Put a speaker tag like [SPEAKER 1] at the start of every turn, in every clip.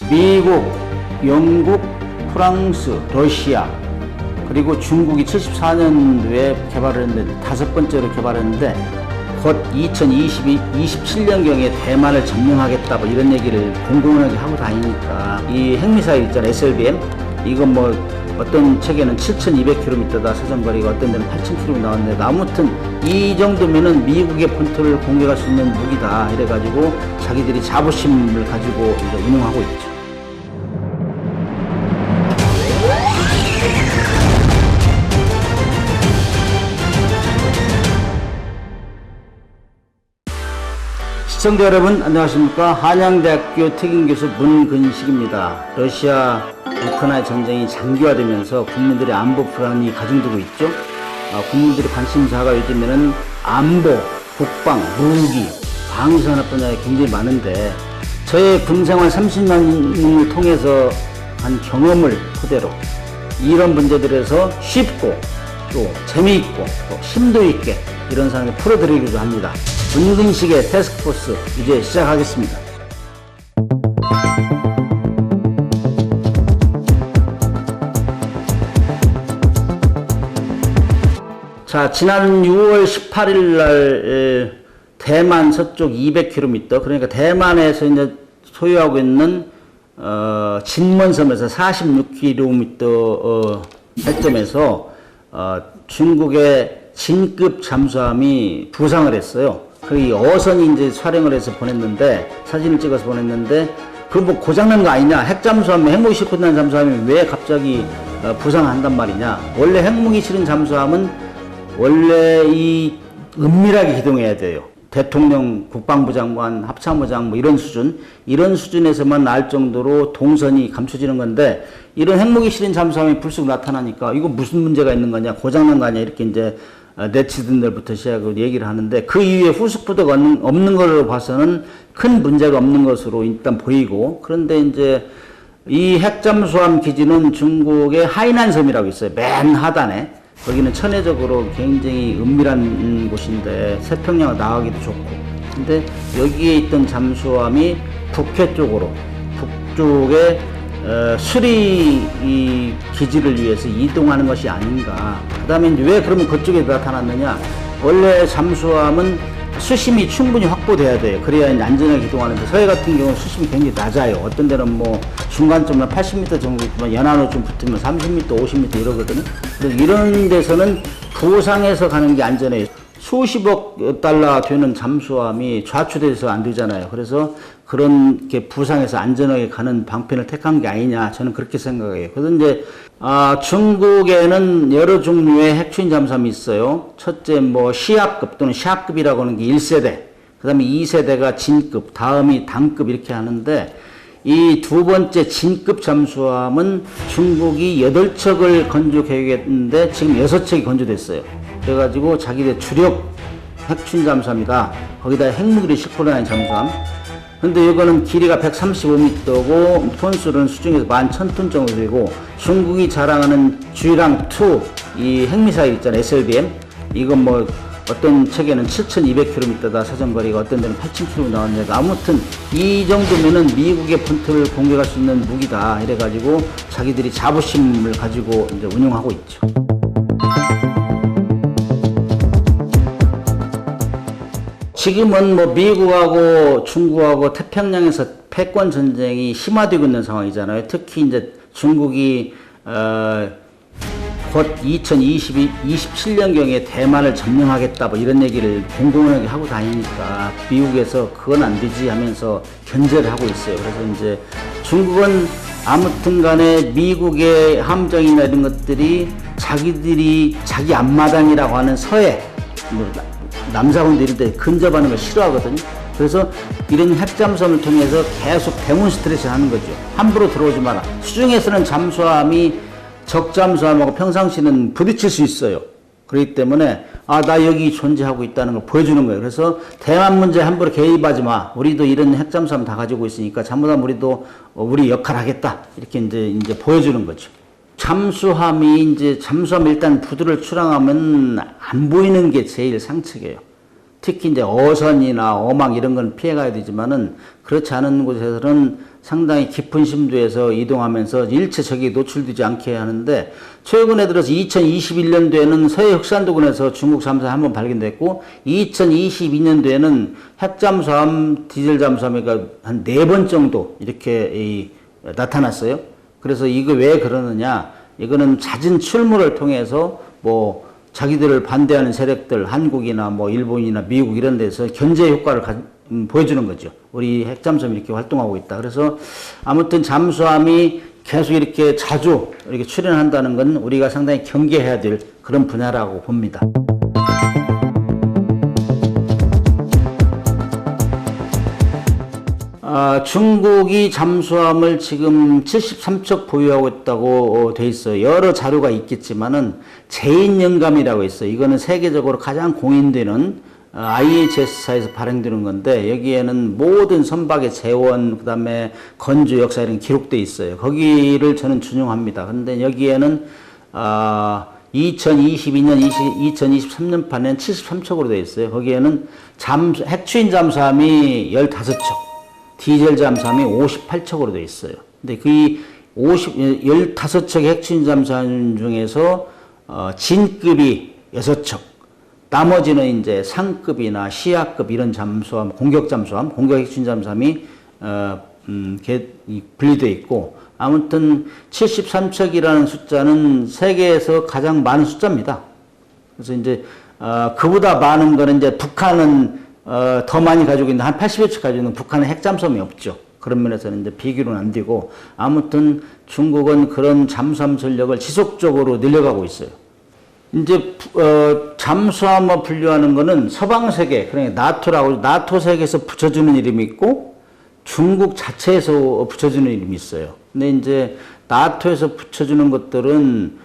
[SPEAKER 1] 미국, 영국, 프랑스, 러시아 그리고 중국이 74년도에 개발을 했는데 다섯 번째로 개발했는데 곧 2027년경에 대만을 점령하겠다 뭐 이런 얘기를 공공연하게 하고 다니니까 이 핵미사일 있잖아요. SLBM 이건 뭐 어떤 책에는 7,200km다 사정거리가 어떤 데는 8,000km 나왔는데 아무튼 이 정도면은 미국의 본토를 공격할 수 있는 무기다 이래가지고 자기들이 자부심을 가지고 이제 운용하고 있죠. 시청자 여러분 안녕하십니까. 한양대학교 특임교수 문근식입니다. 러시아 우크라이나 전쟁이 장기화되면서 국민들의 안보 불안이 가중되고 있죠. 국민들의 관심사가 요즘에는 안보, 국방, 무기, 방위산업 분야에 굉장히 많은데 저의 군생활 30년을 통해서 한 경험을 토대로 이런 문제들에서 쉽고 또 재미있고 또 심도 있게 이런 상황을 풀어드리기도 합니다. 문근식의 태스크포스 이제 시작하겠습니다. 자, 지난 6월 18일 날 대만 서쪽 200km 그러니까 대만에서 이제 소유하고 있는 진먼섬에서 46km 해점에서 중국의 진급 잠수함이 부상을 했어요. 그 어선이 이제 촬영을 해서 보냈는데 사진을 찍어서 보냈는데 그 뭐 고장난 거 아니냐? 핵잠수함 핵무기 싣고 다니는 잠수함이 왜 갑자기 부상한단 말이냐? 원래 핵무기 실은 잠수함은 원래 이 은밀하게 기동해야 돼요. 대통령, 국방부 장관, 합참부 장관 뭐 이런 수준에서만 알 정도로 동선이 감춰지는 건데 이런 핵무기 실은 잠수함이 불쑥 나타나니까 이거 무슨 문제가 있는 거냐? 고장난 거 아니야? 이렇게 이제 네티즌들부터 시작으로 얘기를 하는데 그 이후에 후속부도가 없는 걸로 봐서는 큰 문제가 없는 것으로 일단 보이고 그런데 이제 이 핵잠수함 기지는 중국의 하이난섬이라고 있어요. 맨 하단에. 거기는 천혜적으로 굉장히 은밀한 곳인데 태평양을 나가기도 좋고 근데 여기에 있던 잠수함이 북해 쪽으로 북쪽에 수리 이 기지를 위해서 이동하는 것이 아닌가. 그 다음에 이제 왜 그러면 그쪽에 나타났느냐. 원래 잠수함은 수심이 충분히 확보돼야 돼요. 그래야 이제 안전하게 기동하는데 서해 같은 경우는 수심이 굉장히 낮아요. 어떤 데는 뭐 중간점은 80m 정도 있지만 연안으로 좀 붙으면 30m, 50m 이러거든요. 그래서 이런 데서는 부상해서 가는 게 안전해요. 수십억 달러 되는 잠수함이 좌초돼서 안 되잖아요. 그래서 그런 게 부상해서 안전하게 가는 방편을 택한 게 아니냐 저는 그렇게 생각해요. 그래서 이제 중국에는 여러 종류의 핵추인 잠수함이 있어요. 첫째 뭐 시합급 또는 샤급이라고 하는 게 1세대, 그 다음에 2세대가 진급, 다음이 단급 이렇게 하는데 이 두 번째 진급 잠수함은 중국이 8척을 건조 계획했는데 지금 6척이 건조됐어요. 그래가지고 자기들 주력 핵추인 잠수함이다. 거기다 핵무기를 싣고 다니는 잠수함. 근데 이거는 길이가 135m고 톤수는 수중에서 11,000톤 정도 되고 중국이 자랑하는 주이랑2 이 핵미사일 있잖아요. SLBM 이건 뭐 어떤 책에는 7,200km다 사정거리가 어떤 데는 8,000km 나왔는데 아무튼 이 정도면은 미국의 본토를 공격할 수 있는 무기다 이래가지고 자기들이 자부심을 가지고 이제 운용하고 있죠. 지금은 뭐 미국하고 중국하고 태평양에서 패권 전쟁이 심화되고 있는 상황이잖아요. 특히 이제 중국이 곧 2027년경에 대만을 점령하겠다 뭐 이런 얘기를 공공연하게 하고 다니니까 미국에서 그건 안 되지 하면서 견제를 하고 있어요. 그래서 이제 중국은 아무튼 간에 미국의 함정이나 이런 것들이 자기들이 자기 앞마당이라고 하는 서해 뭐 남사군들 이런 데 근접하는 걸 싫어하거든요. 그래서 이런 핵잠수함을 통해서 계속 데몬스트레이션 하는 거죠. 함부로 들어오지 마라. 수중에서는 잠수함이 적잠수함하고 평상시는 부딪힐 수 있어요. 그렇기 때문에 나 여기 존재하고 있다는 걸 보여주는 거예요. 그래서 대만 문제 함부로 개입하지 마. 우리도 이런 핵잠수함 다 가지고 있으니까 잘못하면 우리도 우리 역할 하겠다. 이렇게 이제 보여주는 거죠. 잠수함 일단 부두를 출항하면 안 보이는 게 제일 상책이에요. 특히 이제 어선이나 어망 이런 건 피해가야 되지만은 그렇지 않은 곳에서는 상당히 깊은 심도에서 이동하면서 일체 적에 노출되지 않게 하는데, 최근에 들어서 2021년도에는 서해 흑산도군에서 중국 잠수함이 한 번 발견됐고, 2022년도에는 핵잠수함, 디젤 잠수함이 한 4번 정도 이렇게 나타났어요. 그래서 이거 왜 그러느냐? 이거는 잦은 출몰을 통해서 뭐 자기들을 반대하는 세력들, 한국이나 뭐 일본이나 미국 이런 데서 견제 효과를 보여주는 거죠. 우리 핵잠수함이 이렇게 활동하고 있다. 그래서 아무튼 잠수함이 계속 이렇게 자주 이렇게 출현한다는 건 우리가 상당히 경계해야 될 그런 분야라고 봅니다. 중국이 잠수함을 지금 73척 보유하고 있다고 돼 있어요. 여러 자료가 있겠지만은 제인영감이라고 있어요. 이거는 세계적으로 가장 공인되는 IHS사에서 발행되는 건데, 여기에는 모든 선박의 재원, 그 다음에 건조 역사 이런 기록돼 있어요. 거기를 저는 준용합니다. 근데 여기에는 2022년, 2023년 판엔 73척으로 되어 있어요. 거기에는 핵추인 잠수함이 15척, 디젤 잠수함이 58척으로 되어 있어요. 근데 그 15척의 핵추인 잠수함 중에서 진급이 6척, 나머지는 이제 상급이나 시하급 이런 잠수함, 공격 잠수함, 공격 핵추인 잠수함이 분리되어 있고, 아무튼 73척이라는 숫자는 세계에서 가장 많은 숫자입니다. 그래서 이제 그보다 많은 거는 이제 북한은 더 많이 가지고 있는데, 한 80여 척 가지고 있는 북한은 핵잠수함이 없죠. 그런 면에서는 이제 비교는 안 되고, 아무튼 중국은 그런 잠수함 전력을 지속적으로 늘려가고 있어요. 이제 잠수함을 분류하는 거는 서방 세계, 그러니까 나토라고, 나토 세계에서 붙여주는 이름이 있고 중국 자체에서 붙여주는 이름이 있어요. 근데 이제 나토에서 붙여주는 것들은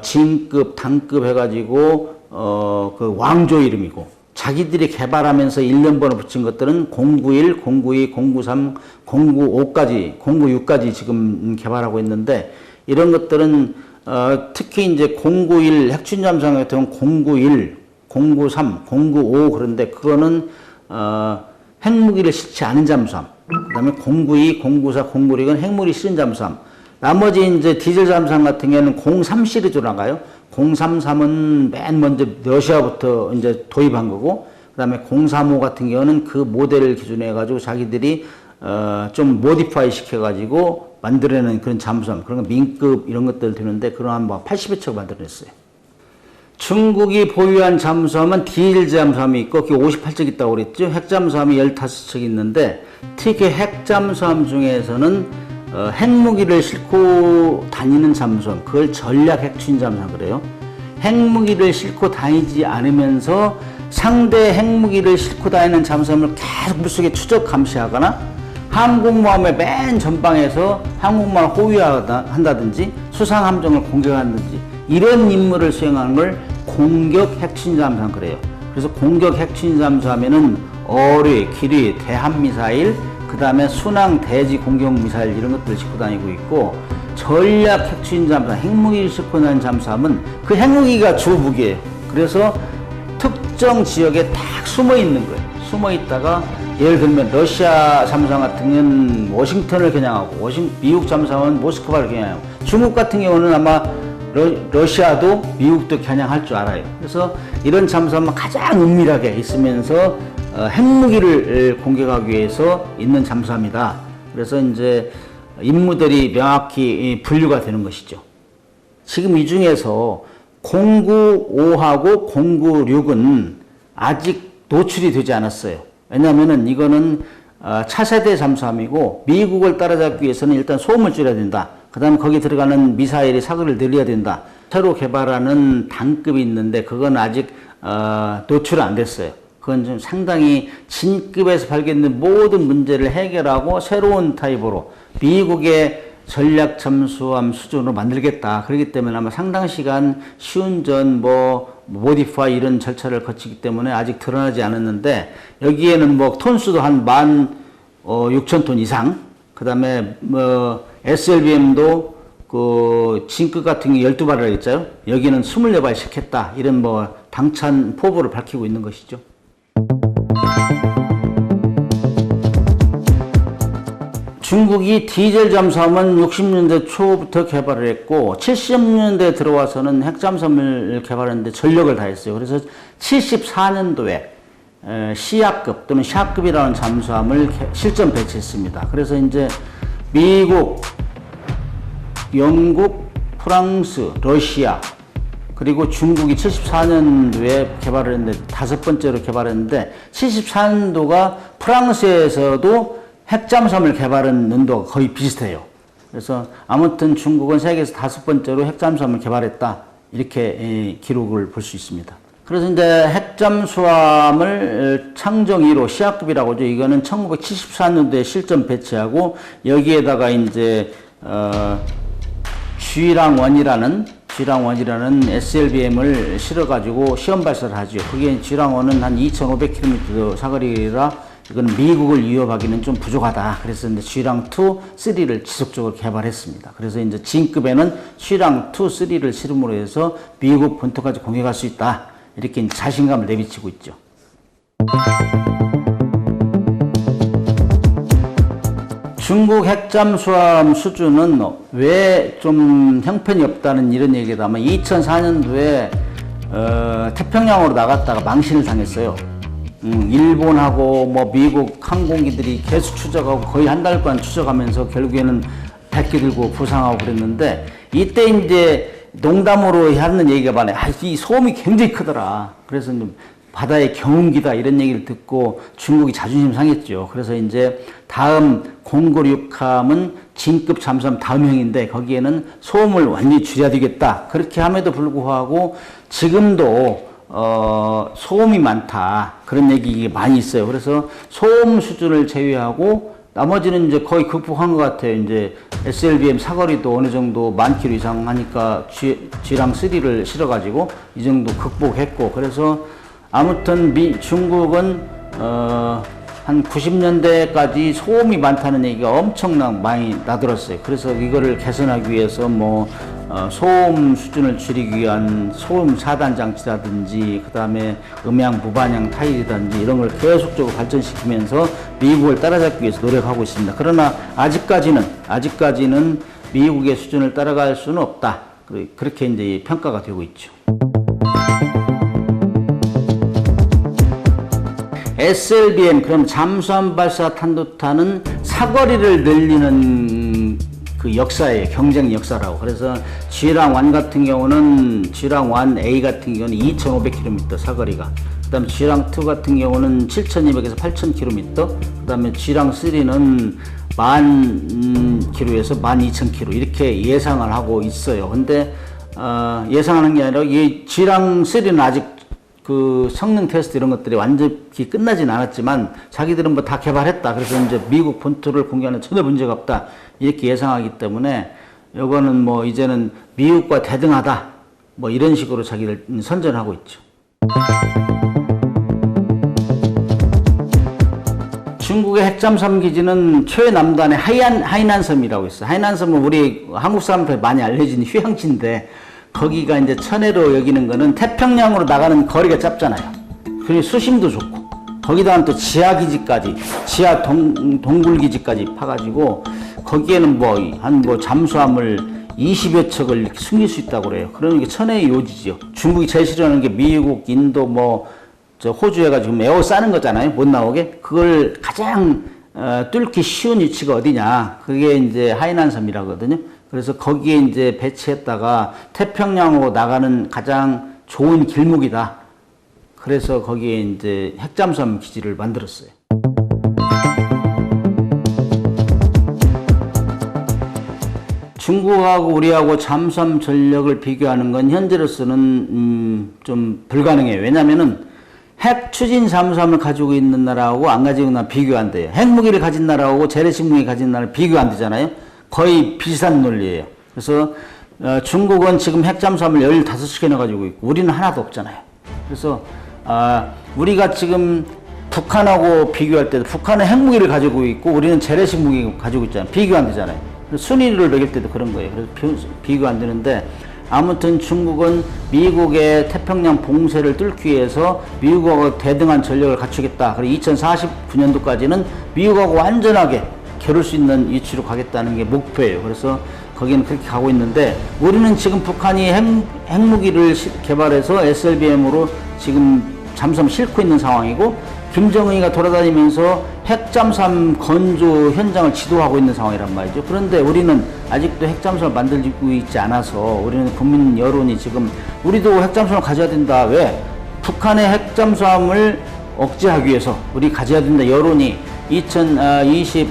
[SPEAKER 1] 진급, 단급 해가지고 그 왕조 이름이고, 자기들이 개발하면서 1년번호 붙인 것들은 091, 092, 093, 095까지, 096까지 지금 개발하고 있는데, 이런 것들은 특히 이제 091 핵추진 잠수함 같은 경우는 091, 093, 095 그런데 그거는 핵무기를 실지 않은 잠수함. 그다음에 092, 094, 096은 핵무기 실은 잠수함. 나머지 이제 디젤 잠수함 같은 경우는 03 시리즈로 나가요. 033은 맨 먼저 러시아부터 이제 도입한 거고, 그다음에 035 같은 경우는 그 모델을 기준으로 해가지고 자기들이 좀 모디파이 시켜가지고 만들어내는 그런 잠수함, 그런 거 민급 이런 것들 되는데, 그런 한 뭐 80여 척 만들어냈어요. 중국이 보유한 잠수함은 디젤 잠수함이 있고, 그게 58척 있다고 그랬죠. 핵잠수함이 15척 있는데, 특히 핵잠수함 중에서는 핵무기를 싣고 다니는 잠수함, 그걸 전략 핵추진 잠수함 그래요. 핵무기를 싣고 다니지 않으면서 상대 핵무기를 싣고 다니는 잠수함을 계속 물속에 추적 감시하거나, 항공모함의 맨 전방에서 항공모함을 호위한다든지 수상함정을 공격한다든지 이런 임무를 수행하는 걸 공격 핵추진 잠수함 그래요. 그래서 공격 핵추진 잠수함에는 어뢰, 기뢰, 대함미사일, 그 다음에 순항, 대지 공격 미사일 이런 것들을 싣고 다니고 있고, 전략 핵추진 잠수함, 핵무기를 싣고 다니는 잠수함은 그 핵무기가 주 무기예요. 그래서 특정 지역에 딱 숨어 있는 거예요. 숨어 있다가, 예를 들면 러시아 잠수함 같은 경우는 워싱턴을 겨냥하고, 미국 잠수함은 모스크바를 겨냥하고, 중국 같은 경우는 아마 러시아도 미국도 겨냥할 줄 알아요. 그래서 이런 잠수함은 가장 은밀하게 있으면서 핵무기를 공격하기 위해서 있는 잠수함이다. 그래서 이제 임무들이 명확히 분류가 되는 것이죠. 지금 이 중에서 095하고 096은 아직 노출이 되지 않았어요. 왜냐하면은 이거는 차세대 잠수함이고, 미국을 따라잡기 위해서는 일단 소음을 줄여야 된다. 그 다음에 거기 들어가는 미사일의 사거리를 늘려야 된다. 새로 개발하는 단급이 있는데 그건 아직 노출이 안 됐어요. 그건 좀 상당히 진급에서 발견된 모든 문제를 해결하고 새로운 타입으로 미국의 전략 잠수함 수준으로 만들겠다. 그렇기 때문에 아마 상당 시간 시운전, 모디파이 이런 절차를 거치기 때문에 아직 드러나지 않았는데, 여기에는 뭐 톤수도 한 16,000톤 이상, 그 다음에 SLBM도 그 진급 같은 게 12발을 했죠. 여기는 24발 시켰다. 이런 뭐 당찬 포부를 밝히고 있는 것이죠. 중국이 디젤 잠수함은 60년대 초부터 개발을 했고 70년대 들어와서는 핵잠수함을 개발했는데 전력을 다했어요. 그래서 74년도에 시아급 또는 샤급이라는 잠수함을 실전 배치했습니다. 그래서 이제 미국, 영국, 프랑스, 러시아 그리고 중국이 74년도에 개발을 했는데 5번째로 개발했는데 74년도가 프랑스에서도 핵잠수함을 개발한 연도가 거의 비슷해요. 그래서 아무튼 중국은 세계에서 5번째로 핵잠수함을 개발했다. 이렇게 기록을 볼 수 있습니다. 그래서 이제 핵잠수함을 창정 1호 시아급이라고 하죠. 이거는 1974년도에 실전 배치하고 여기에다가 이제 쥐랑원이라는 SLBM을 실어가지고 시험 발사를 하죠. 그게 쥐랑원은 한 2,500km 사거리라 이건 미국을 위협하기는 좀 부족하다. 그래서 이제 쥐랑2, 3를 지속적으로 개발했습니다. 그래서 이제 진급에는 쥐랑2, 3를 실음으로 해서 미국 본토까지 공격할 수 있다. 이렇게 자신감을 내비치고 있죠. 중국 핵잠수함 수준은 왜 좀 형편이 없다는 이런 얘기다. 아마 2004년도에 태평양으로 나갔다가 망신을 당했어요. 일본하고 뭐 미국 항공기들이 계속 추적하고 거의 한 달간 추적하면서 결국에는 백기 들고 부상하고 그랬는데 이때 이제 농담으로 하는 얘기가 많아요. 이 소음이 굉장히 크더라. 그래서 바다의 경운기다 이런 얘기를 듣고 중국이 자존심 상했죠. 그래서 이제 다음 공고륙함은 진급 잠수함 다음형인데 거기에는 소음을 완전히 줄여야 되겠다. 그렇게 함에도 불구하고 지금도 소음이 많다. 그런 얘기 많이 있어요. 그래서 소음 수준을 제외하고 나머지는 이제 거의 극복한 것 같아요. 이제 SLBM 사거리도 어느 정도 10,000km 이상 하니까 G랑 3를 실어가지고 이 정도 극복했고 그래서 아무튼 중국은 한 90년대까지 소음이 많다는 얘기가 엄청나게 많이 나들었어요. 그래서 이거를 개선하기 위해서 뭐 소음 수준을 줄이기 위한 소음 차단 장치라든지 그 다음에 음향 무반향 타일이라든지 이런 걸 계속적으로 발전시키면서 미국을 따라잡기 위해서 노력하고 있습니다. 그러나 아직까지는 미국의 수준을 따라갈 수는 없다. 그렇게 이제 평가가 되고 있죠. SLBM, 그럼 잠수함 발사 탄도탄은 사거리를 늘리는 그 역사예요. 경쟁 역사라고. 그래서 G랑1 같은 경우는 G랑1 A 같은 경우는 2,500km 사거리가. 그 다음에 G랑2 같은 경우는 7,200에서 8,000km. 그 다음에 G랑3는 10,000km에서 12,000km 이렇게 예상을 하고 있어요. 근데 예상하는 게 아니라 이 G랑3는 아직 그 성능 테스트 이런 것들이 완전히 끝나진 않았지만 자기들은 뭐 다 개발했다. 그래서 이제 미국 본토를 공격하는 전혀 문제가 없다. 이렇게 예상하기 때문에 요거는 뭐 이제는 미국과 대등하다. 뭐 이런 식으로 자기들 선전하고 있죠. 중국의 핵잠수함 기지는 최남단의 하이난섬이라고 있어요. 하이난섬은 우리 한국 사람들 많이 알려진 휴양지인데 거기가 이제 천혜로 여기는 거는 태평양으로 나가는 거리가 짧잖아요. 그리고 수심도 좋고 거기다가 또 지하기지까지 지하 동굴기지까지 파가지고 거기에는 한 잠수함을 20여 척을 이렇게 숨길 수 있다고 그래요. 그러니까 천혜의 요지죠. 중국이 제일 싫어하는 게 미국, 인도 호주 해가지고 에어 싸는 거잖아요. 못 나오게. 그걸 가장 뚫기 쉬운 위치가 어디냐. 그게 이제 하이난섬이라고 하거든요. 그래서 거기에 이제 배치했다가 태평양으로 나가는 가장 좋은 길목이다. 그래서 거기에 이제 핵잠수함 기지를 만들었어요. 중국하고 우리하고 잠수함 전력을 비교하는 건 현재로서는 좀 불가능해요. 왜냐면은 핵 추진 잠수함을 가지고 있는 나라하고 안 가지고 있는 나라 비교 안 돼요. 핵무기를 가진 나라하고 재래식 무기 가진 나라 비교 안 되잖아요. 거의 비슷한 논리예요. 그래서 중국은 지금 핵잠수함을 15척이나 가지고 있고 우리는 하나도 없잖아요. 그래서 우리가 지금 북한하고 비교할 때도 북한은 핵무기를 가지고 있고 우리는 재래식 무기 가지고 있잖아요. 비교 안 되잖아요. 순위를 매길 때도 그런 거예요. 그래서 비교 안 되는데 아무튼 중국은 미국의 태평양 봉쇄를 뚫기 위해서 미국하고 대등한 전력을 갖추겠다. 그리고 2049년도까지는 미국하고 완전하게 겨룰 수 있는 위치로 가겠다는 게 목표예요. 그래서 거기는 그렇게 가고 있는데 우리는 지금 북한이 핵무기를 개발해서 SLBM으로 지금 잠수함을 싣고 있는 상황이고 김정은이가 돌아다니면서 핵잠수함 건조 현장을 지도하고 있는 상황이란 말이죠. 그런데 우리는 아직도 핵잠수함을 만들고 있지 않아서 우리는 국민 여론이 지금 우리도 핵잠수함을 가져야 된다. 왜? 북한의 핵잠수함을 억제하기 위해서 우리 가져야 된다. 여론이 2021년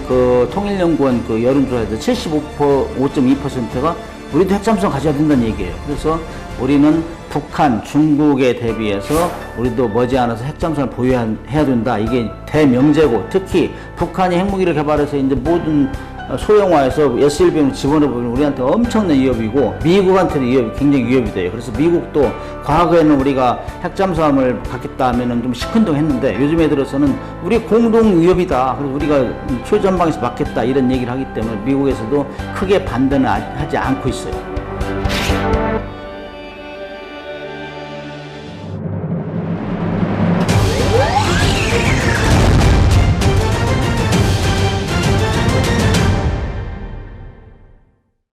[SPEAKER 1] 그 통일연구원 그 여론조사에서 75.2%가 우리도 핵잠수함 가져야 된다는 얘기예요. 그래서 우리는 북한, 중국에 대비해서 우리도 머지않아서 핵잠수함을 보유해야 된다. 이게 대명제고 특히 북한이 핵무기를 개발해서 이제 모든 소형화해서 SLBM을 집어넣으면 우리한테 엄청난 위협이고 미국한테는 위협이 굉장히 위협이 돼요. 그래서 미국도 과거에는 우리가 핵잠수함을 갖겠다 하면은 좀 시큰둥했는데 요즘에 들어서는 우리 공동 위협이다. 그래서 우리가 초전방에서 막겠다 이런 얘기를 하기 때문에 미국에서도 크게 반대는 하지 않고 있어요.